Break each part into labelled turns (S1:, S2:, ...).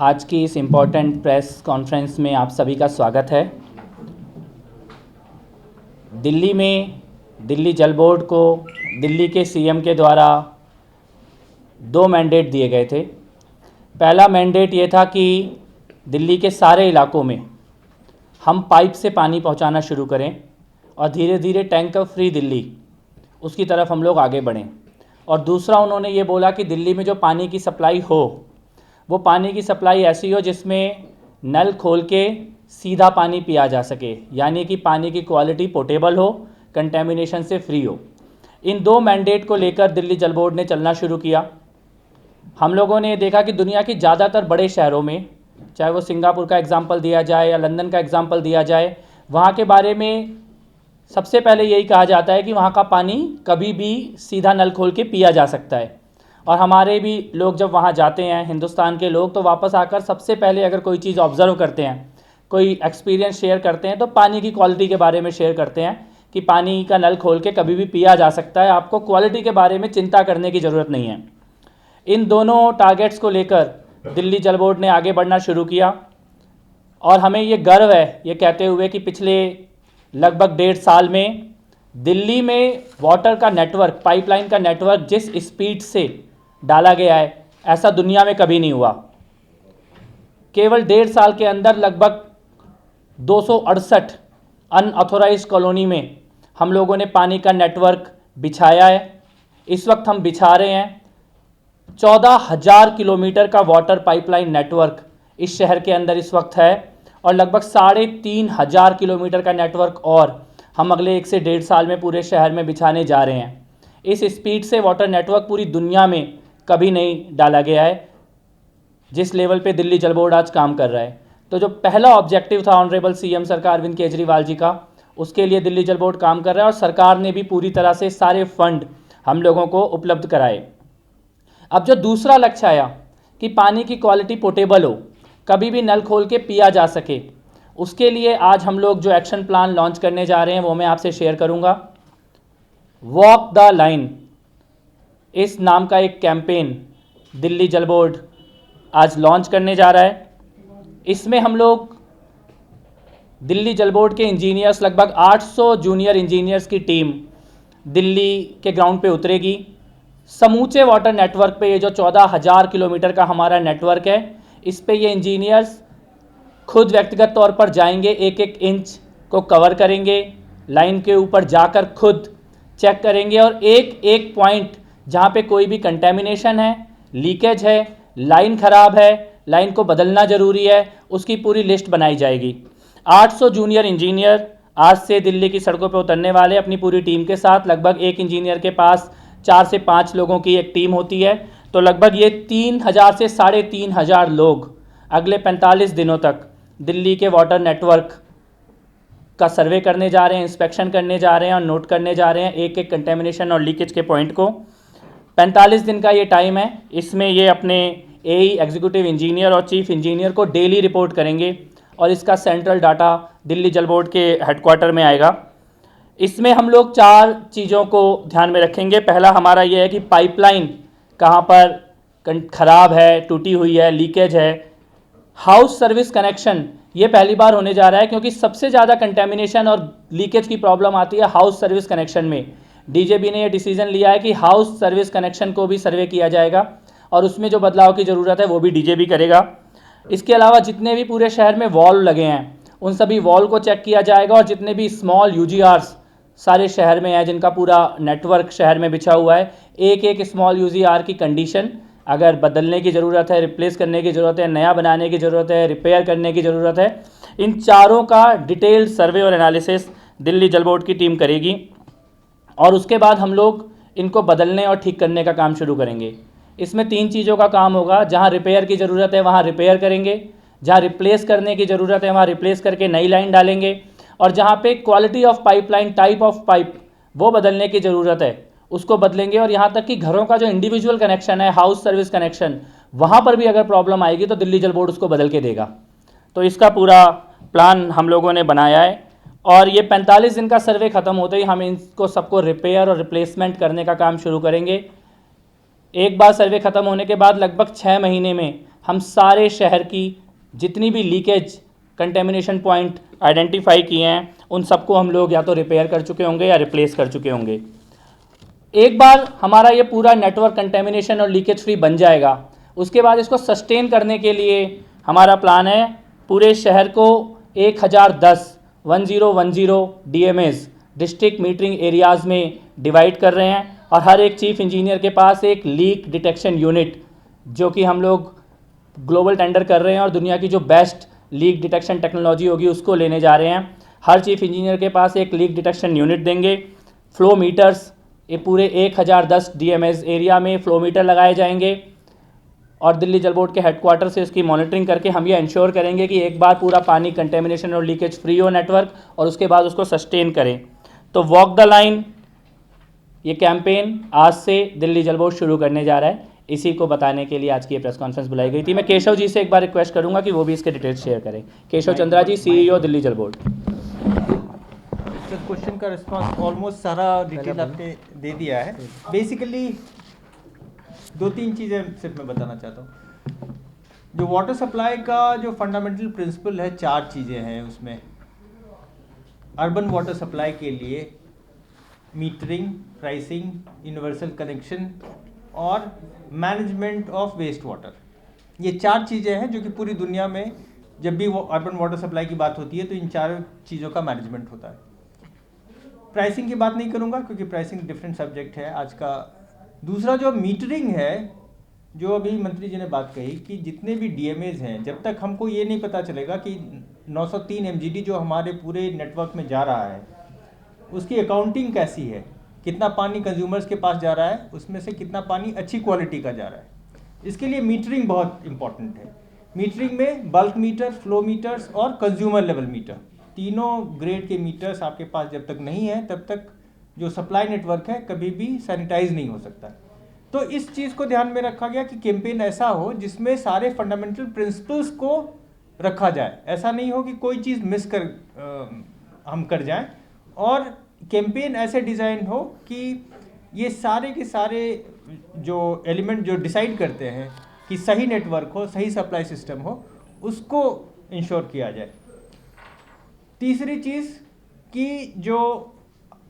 S1: आज की इस इम्पोर्टेंट प्रेस कॉन्फ्रेंस में आप सभी का स्वागत है। दिल्ली में दिल्ली जल बोर्ड को दिल्ली के सीएम के द्वारा 2 मैंडेट दिए गए थे। पहला मैंडेट ये था कि दिल्ली के सारे इलाकों में हम पाइप से पानी पहुंचाना शुरू करें और धीरे धीरे टैंकर फ्री दिल्ली उसकी तरफ हम लोग आगे बढ़ें। और दूसरा उन्होंने ये बोला कि दिल्ली में जो पानी की सप्लाई हो वो पानी की सप्लाई ऐसी हो जिसमें नल खोल के सीधा पानी पिया जा सके, यानी कि पानी की क्वालिटी पोर्टेबल हो, कंटेमिनेशन से फ्री हो। इन 2 मैंडेट को लेकर दिल्ली जल बोर्ड ने चलना शुरू किया। हम लोगों ने देखा कि दुनिया के ज़्यादातर बड़े शहरों में, चाहे वो सिंगापुर का एग्जाम्पल दिया जाए या लंदन का एग्जाम्पल दिया जाए, वहाँ के बारे में सबसे पहले यही कहा जाता है कि वहाँ का पानी कभी भी सीधा नल खोल के पिया जा सकता है। और हमारे भी लोग जब वहाँ जाते हैं, हिंदुस्तान के लोग, तो वापस आकर सबसे पहले अगर कोई चीज़ ऑब्ज़र्व करते हैं, कोई एक्सपीरियंस शेयर करते हैं, तो पानी की क्वालिटी के बारे में शेयर करते हैं कि पानी का नल खोल के कभी भी पिया जा सकता है, आपको क्वालिटी के बारे में चिंता करने की ज़रूरत नहीं है। इन दोनों टारगेट्स को लेकर दिल्ली जल बोर्ड ने आगे बढ़ना शुरू किया और हमें ये गर्व है ये कहते हुए कि पिछले लगभग 1.5 साल में दिल्ली में वाटर का नेटवर्क, पाइपलाइन का नेटवर्क जिस स्पीड से डाला गया है, ऐसा दुनिया में कभी नहीं हुआ। केवल 1.5 साल के अंदर लगभग 268 अनऑथोराइज्ड कॉलोनी में हम लोगों ने पानी का नेटवर्क बिछाया है। इस वक्त हम बिछा रहे हैं 14,000 किलोमीटर का वाटर पाइपलाइन नेटवर्क इस शहर के अंदर इस वक्त है और लगभग 3,500 किलोमीटर का नेटवर्क और हम अगले 1 से 1.5 साल में पूरे शहर में बिछाने जा रहे हैं। इस स्पीड से वाटर नेटवर्क पूरी दुनिया में कभी नहीं डाला गया है, जिस लेवल पे दिल्ली जल बोर्ड आज काम कर रहा है। तो जो पहला ऑब्जेक्टिव था ऑनरेबल सीएम सरकार अरविंद केजरीवाल जी का, उसके लिए दिल्ली जल बोर्ड काम कर रहा है और सरकार ने भी पूरी तरह से सारे फंड हम लोगों को उपलब्ध कराए। अब जो दूसरा लक्ष्य आया कि पानी की क्वालिटी पोर्टेबल हो, कभी भी नल खोल के पिया जा सके, उसके लिए आज हम लोग जो एक्शन प्लान लॉन्च करने जा रहे हैं वो मैं आपसे शेयर करूंगा। वॉक द लाइन इस नाम का एक कैंपेन दिल्ली जल बोर्ड आज लॉन्च करने जा रहा है। इसमें हम लोग दिल्ली जल बोर्ड के इंजीनियर्स, लगभग 800 जूनियर इंजीनियर्स की टीम दिल्ली के ग्राउंड पे उतरेगी। समूचे वाटर नेटवर्क पे, ये जो 14,000 किलोमीटर का हमारा नेटवर्क है, इस पे ये इंजीनियर्स खुद व्यक्तिगत तौर पर जाएंगे, एक एक इंच को कवर करेंगे, लाइन के ऊपर जाकर खुद चेक करेंगे और एक एक पॉइंट जहाँ पे कोई भी कंटेमिनेशन है, लीकेज है, लाइन ख़राब है, लाइन को बदलना ज़रूरी है, उसकी पूरी लिस्ट बनाई जाएगी। 800 जूनियर इंजीनियर आज से दिल्ली की सड़कों पे उतरने वाले अपनी पूरी टीम के साथ। लगभग एक इंजीनियर के पास 4 से 5 लोगों की एक टीम होती है, तो लगभग ये 3,000 से 3,500 लोग अगले 45 दिनों तक दिल्ली के वाटर नेटवर्क का सर्वे करने जा रहे हैं, इंस्पेक्शन करने जा रहे हैं और नोट करने जा रहे हैं एक एक कंटेमिनेशन और लीकेज के पॉइंट को। 45 दिन का ये टाइम है। इसमें ये अपने एई, एग्जीक्यूटिव इंजीनियर और चीफ इंजीनियर को डेली रिपोर्ट करेंगे और इसका सेंट्रल डाटा दिल्ली जल बोर्ड के हेडक्वार्टर में आएगा। इसमें हम लोग 4 चीज़ों को ध्यान में रखेंगे। पहला हमारा ये है कि पाइपलाइन कहाँ पर ख़राब है, टूटी हुई है, लीकेज है। हाउस सर्विस कनेक्शन ये पहली बार होने जा रहा है, क्योंकि सबसे ज़्यादा कंटेमिनेशन और लीकेज की प्रॉब्लम आती है हाउस सर्विस कनेक्शन में। डीजेबी ने ये डिसीजन लिया है कि हाउस सर्विस कनेक्शन को भी सर्वे किया जाएगा और उसमें जो बदलाव की ज़रूरत है वो भी डीजेबी करेगा। इसके अलावा जितने भी पूरे शहर में वॉल लगे हैं उन सभी वॉल को चेक किया जाएगा और जितने भी स्मॉल यूजीआर्स सारे शहर में है, जिनका पूरा नेटवर्क शहर में बिछा हुआ है, एक एक स्मॉल यूजीआर की कंडीशन, अगर बदलने की ज़रूरत है, रिप्लेस करने की ज़रूरत है, नया बनाने की ज़रूरत है, रिपेयर करने की ज़रूरत है, इन चारों का डिटेल्ड सर्वे और एनालिसिस दिल्ली जल बोर्ड की टीम करेगी और उसके बाद हम लोग इनको बदलने और ठीक करने का काम शुरू करेंगे। इसमें 3 चीज़ों का काम होगा। जहाँ रिपेयर की ज़रूरत है वहाँ रिपेयर करेंगे, जहाँ रिप्लेस करने की ज़रूरत है वहाँ रिप्लेस करके नई लाइन डालेंगे और जहाँ पे quality of pipeline, type of pipe वो बदलने की ज़रूरत है उसको बदलेंगे। और यहाँ तक कि घरों का जो इंडिविजुअल कनेक्शन है, हाउस सर्विस कनेक्शन, वहाँ पर भी अगर प्रॉब्लम आएगी तो दिल्ली जल बोर्ड उसको बदल के देगा। तो इसका पूरा प्लान हम लोगों ने बनाया है और ये 45 दिन का सर्वे ख़त्म होते ही हम इनको सबको रिपेयर और रिप्लेसमेंट करने का काम शुरू करेंगे। एक बार सर्वे ख़त्म होने के बाद लगभग 6 महीने में हम सारे शहर की जितनी भी लीकेज कंटेमिनेशन पॉइंट आइडेंटिफाई किए हैं उन सबको हम लोग या तो रिपेयर कर चुके होंगे या रिप्लेस कर चुके होंगे। एक बार हमारा ये पूरा नेटवर्क कंटेमिनेशन और लीकेज फ्री बन जाएगा, उसके बाद इसको सस्टेन करने के लिए हमारा प्लान है पूरे शहर को 1010 DMAs डिस्ट्रिक्ट मीटरिंग एरियाज़ में डिवाइड कर रहे हैं और हर एक चीफ इंजीनियर के पास एक लीक डिटेक्शन यूनिट, जो कि हम लोग ग्लोबल टेंडर कर रहे हैं और दुनिया की जो बेस्ट लीक डिटेक्शन टेक्नोलॉजी होगी उसको लेने जा रहे हैं। हर चीफ इंजीनियर के पास एक लीक डिटेक्शन यूनिट देंगे। फ्लो मीटर्स, ये पूरे 1010 DMAs एरिया में फ्लो मीटर लगाए जाएंगे और दिल्ली जल बोर्ड के हेडक्वार्टर से इसकी मॉनिटरिंग करके हम ये इंश्योर करेंगे कि एक बार पूरा पानी कंटेमिनेशन और लीकेज फ्री हो नेटवर्क और उसके बाद उसको सस्टेन करें। तो वॉक द लाइन ये कैंपेन आज से दिल्ली जल बोर्ड शुरू करने जा रहा है। इसी को बताने के लिए आज की ये प्रेस कॉन्फ्रेंस बुलाई गई थी। मैं केशव जी से एक बार रिक्वेस्ट करूंगा कि वो भी इसके डिटेल्स शेयर करें। केशव चंद्रा जी, CEO दिल्ली जल बोर्ड।
S2: क्वेश्चन का रिस्पांस ऑलमोस्ट सारा डिटेल आपने दे दिया है। बेसिकली 2-3 चीज़ें सिर्फ मैं बताना चाहता हूँ। जो वाटर सप्लाई का जो फंडामेंटल प्रिंसिपल है, 4 चीज़ें हैं उसमें। अर्बन वाटर सप्लाई के लिए मीटरिंग, प्राइसिंग, यूनिवर्सल कनेक्शन और मैनेजमेंट ऑफ वेस्ट वाटर, ये 4 चीज़ें हैं जो कि पूरी दुनिया में जब भी अर्बन वाटर सप्लाई की बात होती है तो इन 4 चीज़ों का मैनेजमेंट होता है। प्राइसिंग की बात नहीं करूंगा क्योंकि प्राइसिंग डिफरेंट सब्जेक्ट है आज का। दूसरा जो मीटरिंग है, जो अभी मंत्री जी ने बात कही कि जितने भी DMAs हैं, जब तक हमको ये नहीं पता चलेगा कि 903 MGD जो हमारे पूरे नेटवर्क में जा रहा है उसकी अकाउंटिंग कैसी है, कितना पानी कंज्यूमर्स के पास जा रहा है, उसमें से कितना पानी अच्छी क्वालिटी का जा रहा है, इसके लिए मीटरिंग बहुत इंपॉर्टेंट है। मीटरिंग में बल्क मीटर, फ्लो मीटर्स और कंज्यूमर लेवल मीटर, तीनों ग्रेड के मीटर्स आपके पास जब तक नहीं है तब तक जो सप्लाई नेटवर्क है कभी भी सैनिटाइज नहीं हो सकता। तो इस चीज़ को ध्यान में रखा गया कि कैंपेन ऐसा हो जिसमें सारे फंडामेंटल प्रिंसिपल्स को रखा जाए, ऐसा नहीं हो कि कोई चीज़ मिस कर हम कर जाएं, और कैंपेन ऐसे डिज़ाइन हो कि ये सारे के सारे जो एलिमेंट जो डिसाइड करते हैं कि सही नेटवर्क हो, सही सप्लाई सिस्टम हो, उसको इंश्योर किया जाए। तीसरी चीज़ कि जो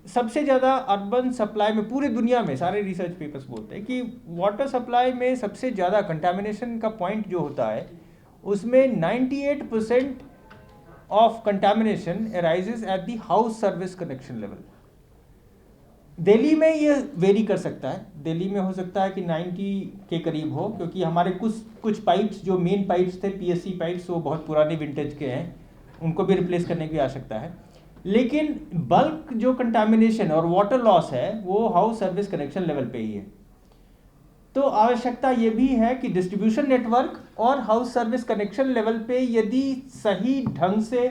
S2: सबसे ज़्यादा अर्बन सप्लाई में पूरी दुनिया में सारे रिसर्च पेपर्स बोलते हैं कि वाटर सप्लाई में सबसे ज़्यादा कंटामिनेशन का पॉइंट जो होता है उसमें 98% of contamination arises at the house service connection level. Delhi में ये वेरी कर सकता है, दिल्ली में हो सकता है कि 90 के करीब हो, क्योंकि हमारे कुछ पाइप्स जो मेन पाइप्स थे PSC पाइप्स वो बहुत पुराने विंटेज के हैं, उनको भी रिप्लेस करने की आवश्यकता है। लेकिन बल्क जो कंटामिनेशन और वाटर लॉस है वो हाउस सर्विस कनेक्शन लेवल पे ही है। तो आवश्यकता ये भी है कि डिस्ट्रीब्यूशन नेटवर्क और हाउस सर्विस कनेक्शन लेवल पे यदि सही ढंग से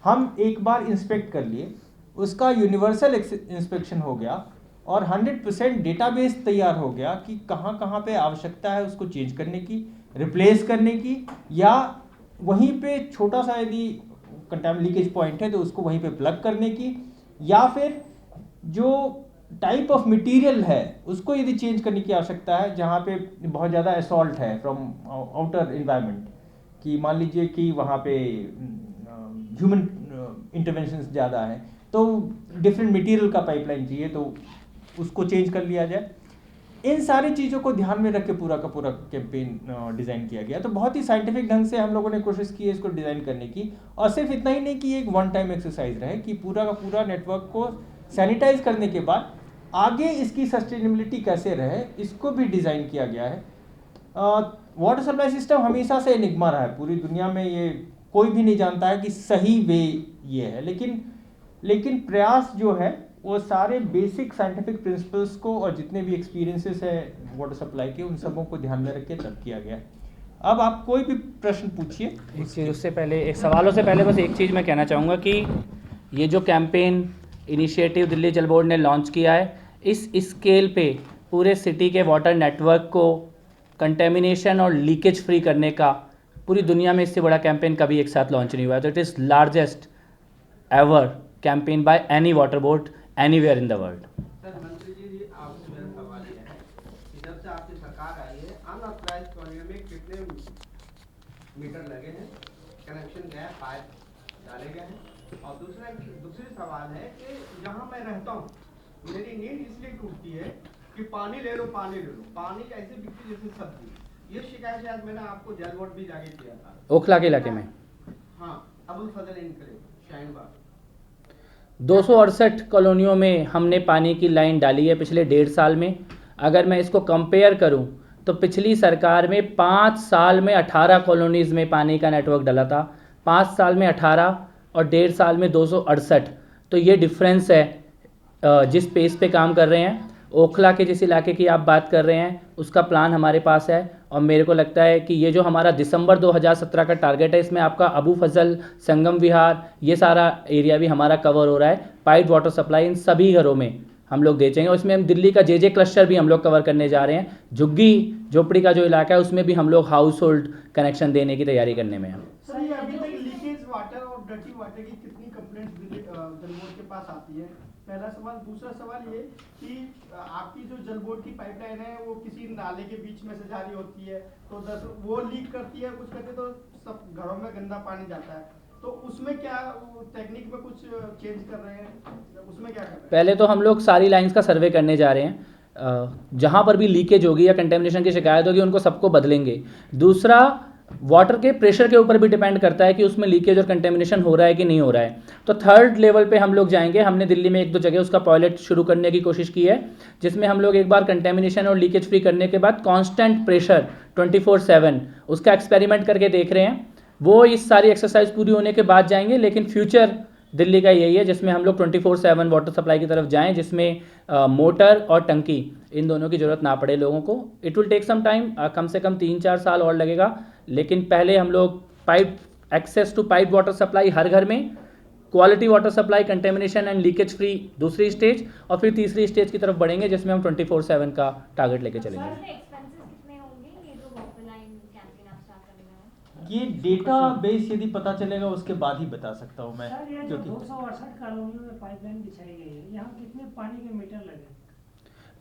S2: हम एक बार इंस्पेक्ट कर लिए, उसका यूनिवर्सल इंस्पेक्शन हो गया और 100% डेटाबेस तैयार हो गया कि कहाँ कहाँ पे आवश्यकता है उसको चेंज करने की, रिप्लेस करने की, या वहीं पे छोटा सा यदि कंटामिनेशन लीकेज पॉइंट है तो उसको वहीं पे प्लग करने की, या फिर जो टाइप ऑफ मटेरियल है उसको यदि चेंज करने की आवश्यकता है जहाँ पे बहुत ज़्यादा असॉल्ट है फ्रॉम आउटर इन्वायरमेंट, कि मान लीजिए कि वहाँ पे ह्यूमन इंटरवेंशन ज़्यादा है तो डिफरेंट मटेरियल का पाइपलाइन चाहिए तो उसको चेंज कर लिया जाए। इन सारी चीज़ों को ध्यान में रख के पूरा का पूरा कैंपेन डिज़ाइन किया गया। तो बहुत ही साइंटिफिक ढंग से हम लोगों ने कोशिश की है इसको डिज़ाइन करने की, और सिर्फ इतना ही नहीं कि एक वन टाइम एक्सरसाइज रहे, कि पूरा का पूरा नेटवर्क को सैनिटाइज करने के बाद आगे इसकी सस्टेनेबिलिटी कैसे रहे इसको भी डिज़ाइन किया गया है। वाटर सप्लाई सिस्टम हमेशा से एनिग्मा रहा है पूरी दुनिया में, ये कोई भी नहीं जानता है कि सही वे ये है, लेकिन प्रयास जो है वो सारे बेसिक साइंटिफिक प्रिंसिपल्स को और जितने भी एक्सपीरियंसेस है वाटर सप्लाई के उन सबों को ध्यान में रख के तब किया गया। अब आप कोई भी प्रश्न पूछिए।
S1: एक चीज़ उससे पहले, एक सवालों से पहले बस एक चीज़ मैं कहना चाहूँगा कि ये जो कैंपेन इनिशिएटिव दिल्ली जल बोर्ड ने लॉन्च किया है, इस स्केल पे पूरे सिटी के वाटर नेटवर्क को कंटेमिनेशन और लीकेज फ्री करने का पूरी दुनिया में इससे बड़ा कैंपेन कभी एक साथ लॉन्च नहीं हुआ है। तो it is largest ever campaign by any water board anywhere in the world.
S3: Sir मंत्री जी, आपसे मेरा सवाल है कि जब से आपकी सरकार आई है अनऑथराइज्ड कॉलोनियों में कितने मीटर लगे हैं, कनेक्शन गया, पाइप डाले गए हैं। और दूसरी सवाल है कि जहाँ मैं रहता हूँ मेरी नींद इसलिए टूटती है कि पानी ले लो, पानी ऐसे बिकती जैसे सब्जी। ये शिकायत शायद मैंने आपको जल बोर्ड भी जाके किया था।
S1: ओखला के इलाके में
S3: हाँ, अबुल फजल इनकलेव, शाहीन बाग।
S1: 268 कॉलोनियों में हमने पानी की लाइन डाली है पिछले 1.5 साल में। अगर मैं इसको कंपेयर करूं तो पिछली सरकार में 5 साल में 18 कॉलोनीज़ में पानी का नेटवर्क डला था। 5 साल में 18 और 1.5 साल में 268। तो ये डिफरेंस है जिस पेस पे काम कर रहे हैं। ओखला के जिस इलाके की आप बात कर रहे हैं उसका प्लान हमारे पास है और मेरे को लगता है कि ये जो हमारा दिसंबर 2017 का टारगेट है इसमें आपका अबू फजल, संगम विहार, ये सारा एरिया भी हमारा कवर हो रहा है। पाइप वाटर सप्लाई इन सभी घरों में हम लोग बेचेंगे और इसमें हम दिल्ली का जे क्लस्टर भी हम लोग कवर करने जा रहे हैं। झुग्गी झोपड़ी का जो इलाका है उसमें भी हम लोग हाउस होल्ड कनेक्शन देने की तैयारी करने में हैं।
S4: सर, ये अभी तक लीकेज वाटर और डर्टी वाटर की कितनी कंप्लेंट्स जल बोर्ड के पास आती है? पहला सवाल। दूसरा सवाल ये कि आपकी जो जल बोर्ड की पाइपलाइन है वो किसी नाले के बीच में से जारी होती है, तो वो लीक करती है, कुछ करती है तो सब घरों में गंदा पानी जाता है। तो उसमें क्या टेक्निक में कुछ चेंज कर रहे हैं? उसमें क्या कर रहे हैं?
S1: पहले तो हम लोग सारी लाइंस का सर्वे करने जा रहे हैं। जहाँ पर भी लीकेज होगी या कंटेमिनेशन की शिकायत होगी उनको सबको बदलेंगे। दूसरा, वाटर के प्रेशर के ऊपर भी डिपेंड करता है कि उसमें लीकेज और कंटेमिनेशन हो रहा है कि नहीं हो रहा है। तो थर्ड लेवल पे हम लोग जाएंगे। हमने दिल्ली में 1-2 जगह उसका पायलट शुरू करने की कोशिश की है, जिसमें हम लोग एक बार कंटेमिनेशन और लीकेज फ्री करने के बाद कांस्टेंट प्रेशर 24/7 उसका एक्सपेरिमेंट करके देख रहे हैं। वो इस सारी एक्सरसाइज पूरी होने के बाद जाएंगे, लेकिन फ्यूचर दिल्ली का यही है जिसमें हम लोग 24/7 वाटर सप्लाई की तरफ जाएं, जिसमें मोटर और टंकी इन दोनों की ज़रूरत ना पड़े लोगों को। It will take some time, कम से कम 3-4 साल और लगेगा, लेकिन पहले हम लोग pipe access to pipe water supply हर घर में, quality water supply, contamination and leakage free दूसरी स्टेज, और फिर तीसरी स्टेज की तरफ बढ़ेंगे जिसमें हम 24/7 का टारगेट लेके चलेंगे।
S2: ये डेटा बेस यदि पता चलेगा उसके बाद ही बता सकता हूँ मैं।
S5: सर, ये जो 268 कॉलोनियों में पाइपलाइन बिछाई गई है, यहाँ कितने पानी के मीटर लगे?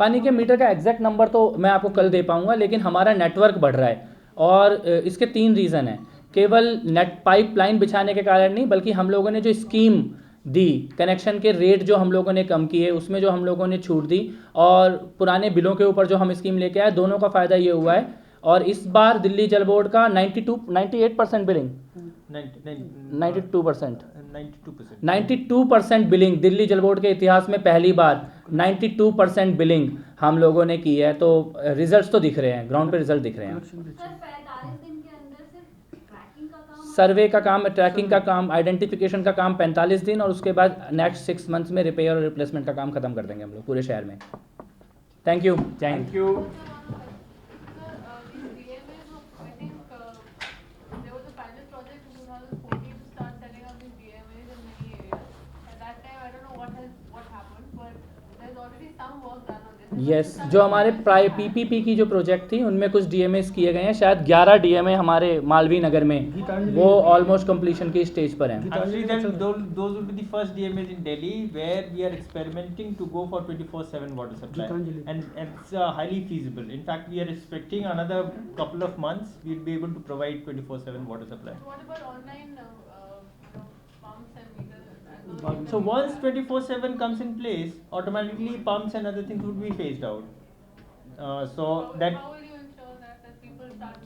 S1: पानी के मीटर का एग्जैक्ट नंबर तो मैं आपको कल दे पाऊंगा, लेकिन हमारा नेटवर्क बढ़ रहा है और इसके 3 रीज़न हैं। केवल नेट पाइपलाइन बिछाने के कारण नहीं, बल्कि हम लोगों ने जो स्कीम दी, कनेक्शन के रेट जो हम लोगों ने कम किए, उसमें जो हम लोगों ने छूट दी, और पुराने बिलों के ऊपर जो हम स्कीम लेके आए, दोनों का फ़ायदा ये हुआ है। और इस बार दिल्ली जल बोर्ड का 98% बिलिंग 92% बिलिंग दिल्ली जल बोर्ड के इतिहास में पहली बार 92% बिलिंग हम लोगों ने की है। तो रिजल्ट्स तो दिख रहे हैं, ग्राउंड पे रिजल्ट दिख रहे हैं। सर्वे का काम, ट्रैकिंग का काम, आइडेंटिफिकेशन का काम 45 दिन, और उसके बाद नेक्स्ट 6 मंथ्स में रिपेयर और रिप्लेसमेंट का काम खत्म कर देंगे हम लोग पूरे शहर में। Thank you.
S2: Thank you.
S1: Yes, जो हमारे पीपीपी की जो प्रोजेक्ट थी उनमें कुछ डीएमएस किए गए हैं, शायद 11 डीएमए हमारे मालवीय नगर में, वो ऑलमोस्ट कंप्लीशन की स्टेज पर हैं।
S2: Actually, then those will be the first DMAs in Delhi where we are experimenting to go for 24/7 water supply, and it's highly feasible. In fact, we are expecting another couple of months we'll be able to provide 24/7 water supply.
S6: What about online pumps and meters?
S2: So once 24/7 comes in place, automatically pumps and other things would be phased out. So that.
S6: How will you ensure that people start,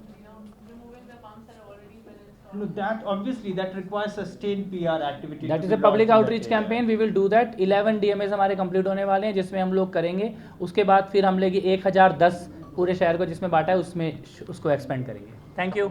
S6: removing the pumps that have already been installed?
S2: No, that obviously that requires sustained PR activity.
S1: That is a public outreach campaign, we will do that. 11 DMs हमारे complete होने वाले हैं जिसमें हम लोग करेंगे। उसके बाद फिर हम लेंगे 1010 पूरे शहर को जिसमें बांटा है, उसमें उसको एक्सपेंड करेंगे। Thank you.